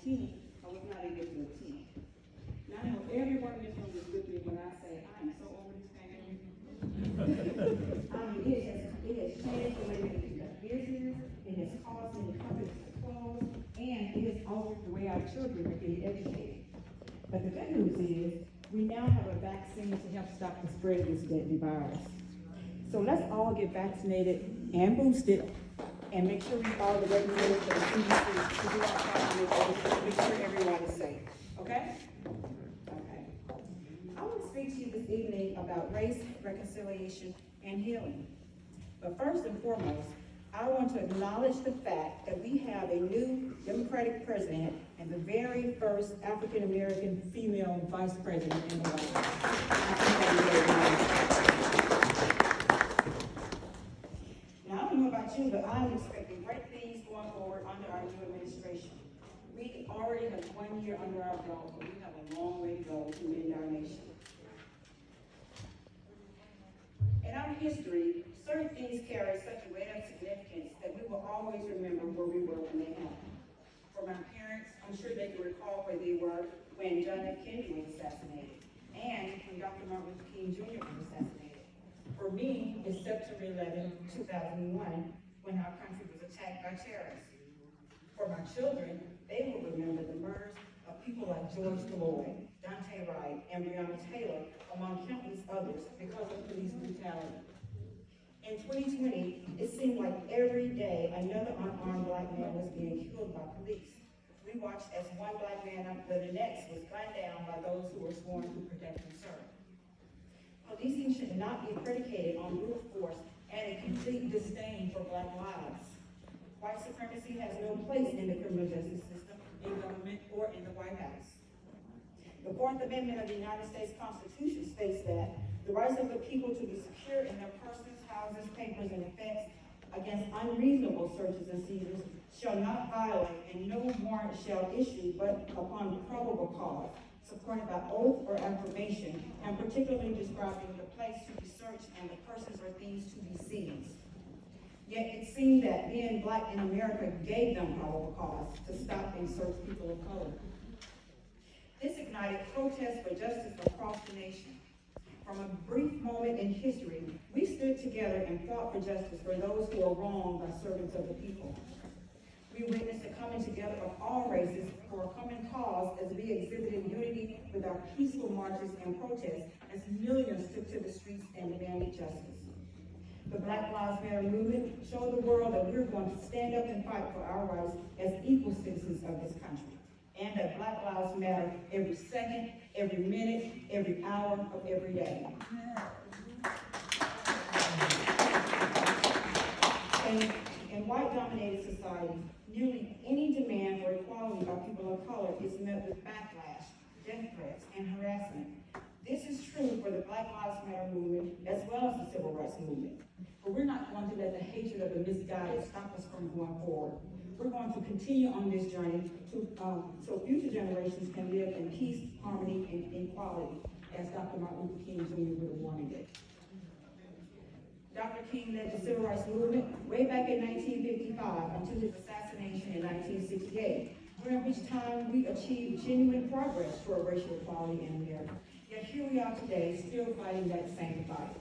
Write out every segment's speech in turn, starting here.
19, I was not able to attend. Now I know everyone in this room is with me when I say I am so over this pandemic. It has changed the way we conduct business, it has caused many companies to close, and it has altered the way our children are getting educated. But the good news is, we now have a vaccine to help stop the spread of this deadly virus. So let's all get vaccinated and boosted, and make sure we follow the regulations for the CDC to do our part to make sure everyone is safe. Okay? Okay. I want to speak to you this evening about race, reconciliation, and healing. But first and foremost, I want to acknowledge the fact that we have a new Democratic president and the very first African American female vice president in the White House. Now, I don't know about you, but I'm expecting great things going forward under our new administration. We already have 1 year under our belt, but we have a long way to go to mend our nation. In our history, certain things carry such a weight of significance that we will always remember where we were when they happened. For my parents, I'm sure they can recall where they were when John F. Kennedy was assassinated, and when Dr. Martin Luther King Jr. was assassinated. For me, it's September 11, 2001, when our country was attacked by terrorists. For my children, they will remember the murders of people like George Floyd, Dante Wright, and Breonna Taylor, among countless others, because of police brutality. In 2020, it seemed like every day another unarmed black man was being killed by police. We watched as one black man after the next was gunned down by those who were sworn to protect and serve. Policing should not be predicated on brute force and a complete disdain for black lives. White supremacy has no place in the criminal justice system, in government, or in the White House. The Fourth Amendment of the United States Constitution states that the rights of the people to be secure in their persons, houses, papers, and effects against unreasonable searches and seizures shall not violate, and no warrant shall issue but upon probable cause, supported by oath or affirmation, and particularly describing the place to be searched and the persons or things to be seized. Yet it seemed that being black in America gave them probable cause to stop and search people of color. This ignited protests for justice across the nation. From a brief moment in history, we stood together and fought for justice for those who are wronged by servants of the people. We witnessed a coming together of all races for a common cause as we exhibited unity with our peaceful marches and protests as millions took to the streets and demanded justice. The Black Lives Matter movement showed the world that we're going to stand up and fight for our rights as equal citizens of this country, and that Black Lives matter every second, every minute, every hour of every day. In white-dominated societies, nearly any demand for equality by people of color is met with backlash, death threats, and harassment. This is true for the Black Lives Matter movement as well as the Civil Rights Movement. But we're not going to let the hatred of the misguided stop us from going forward. We're going to continue on this journey so future generations can live in peace, harmony, and equality, as Dr. Martin Luther King Jr. would have wanted it. Dr. King led the Civil Rights Movement way back in 1955 until his assassination in 1968, during which time we achieved genuine progress toward racial equality in America. Yet here we are today, still fighting that same fight.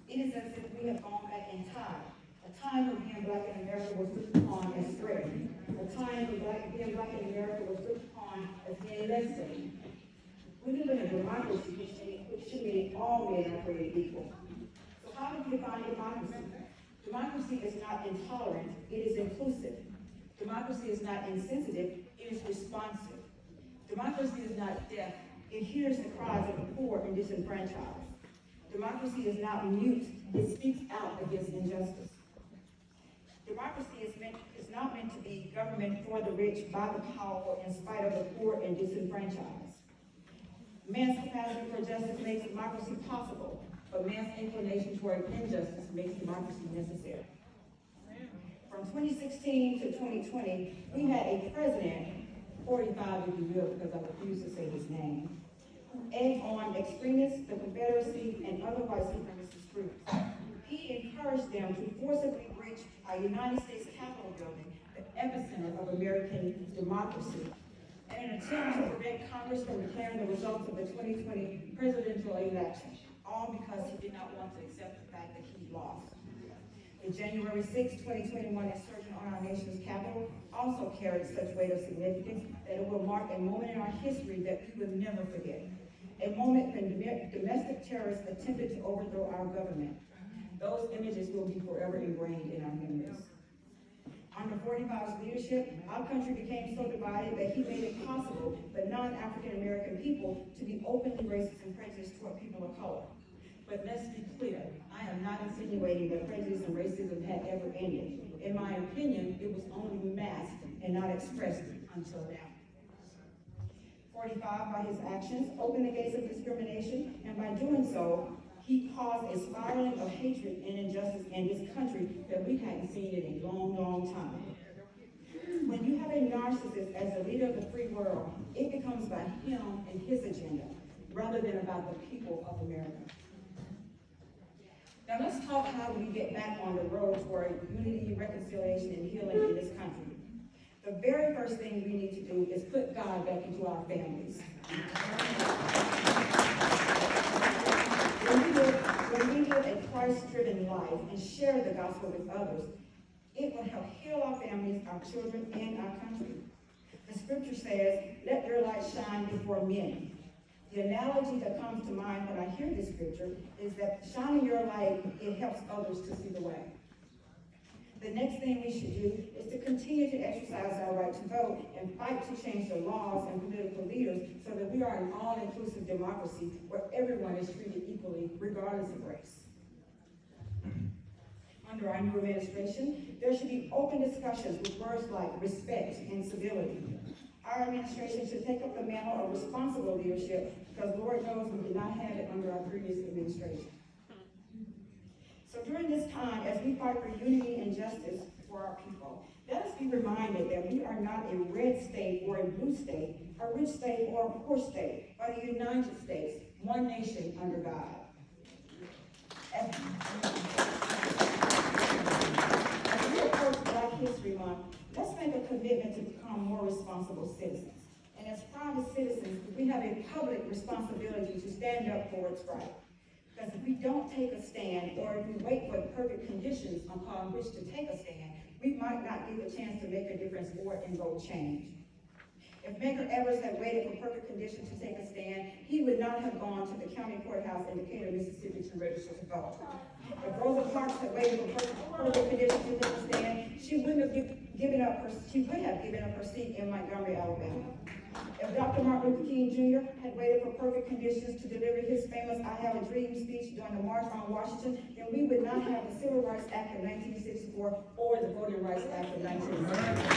It is as if we have gone back in time. A time when being black in America was looked upon as threatening. A time when being black in America was looked upon as being less than. We live in a democracy which should mean all men are created equal. So how do we define democracy? Democracy is not intolerant, it is inclusive. Democracy is not insensitive, it is responsive. Democracy is not deaf, it hears the cries of the poor and disenfranchised. Democracy is not mute, it speaks out against injustice. Democracy is not meant to be government for the rich, by the powerful, in spite of the poor and disenfranchised. Man's capacity for justice makes democracy possible, but man's inclination toward injustice makes democracy necessary. From 2016 to 2020, we had a president, 45 if you will, because I refuse to say his name, who egged on extremists, the Confederacy, and other white supremacist groups. He encouraged them to forcibly breach our United States Capitol building, the epicenter of American democracy, in an attempt to prevent Congress from declaring the results of the 2020 presidential election, all because he did not want to accept the fact that he lost. The January 6, 2021 insurgent on our nation's capital also carried such weight of significance that it will mark a moment in our history that we will never forget. A moment when domestic terrorists attempted to overthrow our government. Those images will be forever ingrained in our memories. Under 45's leadership, our country became so divided that he made it possible for non-African American people to be openly racist and prejudiced toward people of color. But let's be clear, I am not insinuating that prejudice and racism had ever ended. In my opinion, it was only masked and not expressed until now. 45, by his actions, opened the gates of discrimination, and by doing so, he caused a spiraling of hatred and injustice in this country that we hadn't seen in a long, long time. When you have a narcissist as the leader of the free world, it becomes about him and his agenda, rather than about the people of America. Now let's talk how we get back on the road toward unity, reconciliation, and healing in this country. The very first thing we need to do is put God back into our families. When we live a Christ-driven life and share the gospel with others, it will help heal our families, our children, and our country. The scripture says, let your light shine before men. The analogy that comes to mind when I hear this scripture is that shining your light, it helps others to see the way. The next thing we should do is to continue to exercise our right to vote and fight to change the laws and political leaders so that we are an all-inclusive democracy where everyone is treated equally, regardless of race. Under our new administration, there should be open discussions with words like respect and civility. Our administration should take up the mantle of responsible leadership because Lord knows we did not have it under our previous administration. So during this time, as we fight for unity and justice for our people, let us be reminded that we are not a red state or a blue state, a rich state or a poor state, but a United States, one nation under God. As we approach Black History Month, let's make a commitment to become more responsible citizens. And as private citizens, we have a public responsibility to stand up for what's right. Because if we don't take a stand, or if we wait for the perfect conditions upon which to take a stand, we might not get a chance to make a difference or invoke change. If Medgar Evers had waited for perfect conditions to take a stand, he would not have gone to the county courthouse in Decatur, Mississippi to register to vote. If Rosa Parks had waited for perfect conditions to take a stand, she would have given up her seat in Montgomery, Alabama. If Dr. Martin Luther King Jr. had waited for perfect conditions to deliver his famous I Have a Dream speech during the March on Washington, then we would not have the Civil Rights Act of 1964 or the Voting Rights Act of 1960.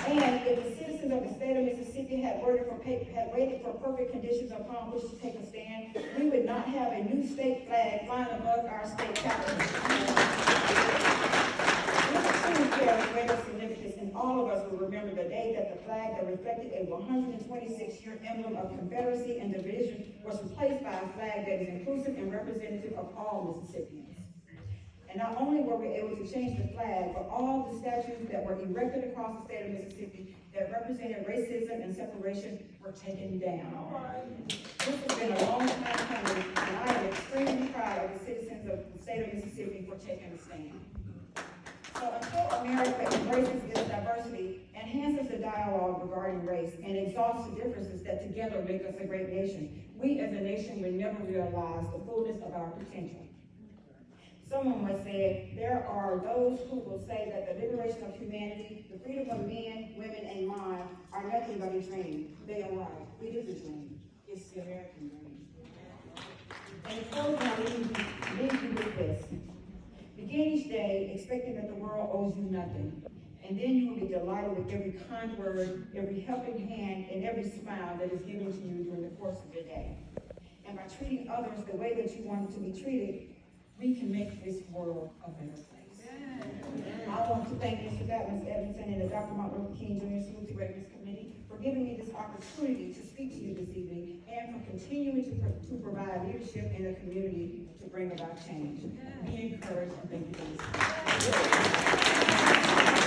And if the citizens of the state of Mississippi had waited for perfect conditions upon which to take a stand, we would not have a new state flag flying above our state capital. This carries greater significance, and all of us will remember the day that the flag that reflected a 126-year emblem of Confederacy and division was replaced by a flag that is inclusive and representative of all Mississippians. And not only were we able to change the flag, but all the statues that were erected across the state of Mississippi that represented racism and separation were taken down. This has been a long time coming, and I am extremely proud of the citizens of the state of Mississippi for taking a stand. So until America embraces its diversity, enhances the dialogue regarding race, and exalts the differences that together make us a great nation, we as a nation will never realize the fullness of our potential. Someone once said, there are those who will say that the liberation of humanity, the freedom of men, women, and mind are nothing but a dream. They are right. It is a dream. It's the American dream. And the close I leave you with this. Begin each day expecting that the world owes you nothing. And then you will be delighted with every kind word, every helping hand, and every smile that is given to you during the course of your day. And by treating others the way that you want to be treated, we can make this world a better place. I want to thank Mr. Ms. Edmondson and the Dr. Martin Luther King Jr. School to Greatness Committee for giving me this opportunity to speak to you this evening and for continuing to provide leadership in the community to bring about change. Be encouraged and thank you for listening.